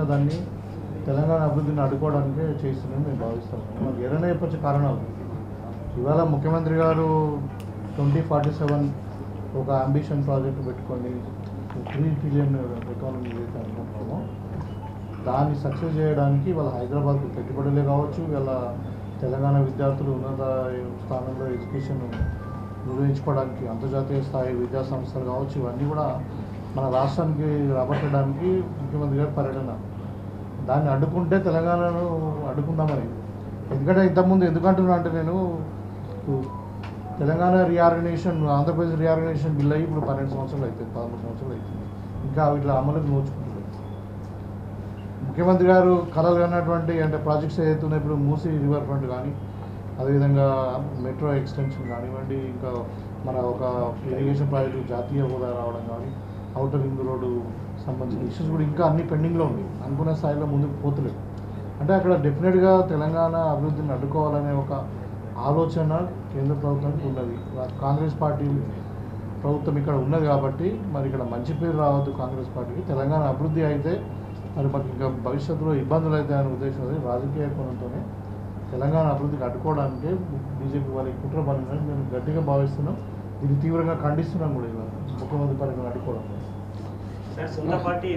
చేసిన దాన్ని తెలంగాణ అభివృద్ధిని అడ్డుకోవడానికే చేస్తుందని మేము భావిస్తాము. మాకు ఏదైనా చెప్పొచ్చే కారణాలు. ఇవాళ ముఖ్యమంత్రి గారు 2047 ఒక అంబిషన్ ప్రాజెక్ట్ పెట్టుకొని 3 ట్రిలియన్ ఎకానమీ ఏదైతే అనుకుంటున్నామో దాన్ని సక్సెస్ చేయడానికి వాళ్ళ హైదరాబాద్కు పెట్టుబడులే కావచ్చు, వీళ్ళ తెలంగాణ విద్యార్థులు ఉన్నత స్థానంలో ఎడ్యుకేషన్ నిర్వహించుకోవడానికి అంతర్జాతీయ స్థాయి విద్యా సంస్థలు కావచ్చు, ఇవన్నీ కూడా మన రాష్ట్రానికి రాబట్టడానికి ముఖ్యమంత్రి గారి పర్యటన. దాన్ని అడ్డుకుంటే తెలంగాణను అడ్డుకుందామని. ఎందుకంటే ఇంతకుముందు ఎందుకంటున్నా అంటే నేను Telangana reorganisation, Andhra Pradesh reorganisation bill అయ్యి ఇప్పుడు 12 సంవత్సరాలు అవుతుంది, 13 సంవత్సరాలు అవుతుంది. ఇంకా ఇట్లా అమలుకు నోచుకుంటున్నారు. ముఖ్యమంత్రి గారు కలలు కన్నటువంటి అంటే ప్రాజెక్ట్స్ ఏదైతే ఉన్నాయి, ఇప్పుడు మూసీ రివర్ ఫ్రంట్ కానీ, అదేవిధంగా మెట్రో ఎక్స్టెన్షన్ కానివ్వండి, ఇంకా మన ఒక ఇరిగేషన్ ప్రాజెక్టు జాతీయ హోదా రావడం కానీ, అవుటర్ రింగ్ రోడ్డు సంబంధించిన ఇష్యూస్ కూడా ఇంకా అన్ని పెండింగ్లో ఉన్నాయి. అనుకున్న స్థాయిలో ముందుకు పోతలేదు. అంటే అక్కడ డెఫినెట్గా తెలంగాణ అభివృద్ధిని అడ్డుకోవాలనే ఒక ఆలోచన కేంద్ర ప్రభుత్వానికి ఉన్నది. కాంగ్రెస్ పార్టీ ప్రభుత్వం ఇక్కడ ఉన్నది కాబట్టి మరి ఇక్కడ మంచి పేరు రావద్దు కాంగ్రెస్ పార్టీకి. తెలంగాణ అభివృద్ధి అయితే మరి మాకు ఇంకా భవిష్యత్తులో ఇబ్బందులు అవుతాయనే ఉద్దేశం రాజకీయ కోణంతోనే తెలంగాణ అభివృద్ధికి అడ్డుకోవడానికే బీజేపీ వాళ్ళకి కుట్ర పనిని మేము గట్టిగా భావిస్తున్నాం. దీన్ని తీవ్రంగా ఖండిస్తున్నాం కూడా. ఇవాళ ముఖ్యమంత్రి పర్యటన అడ్డుకోవడం.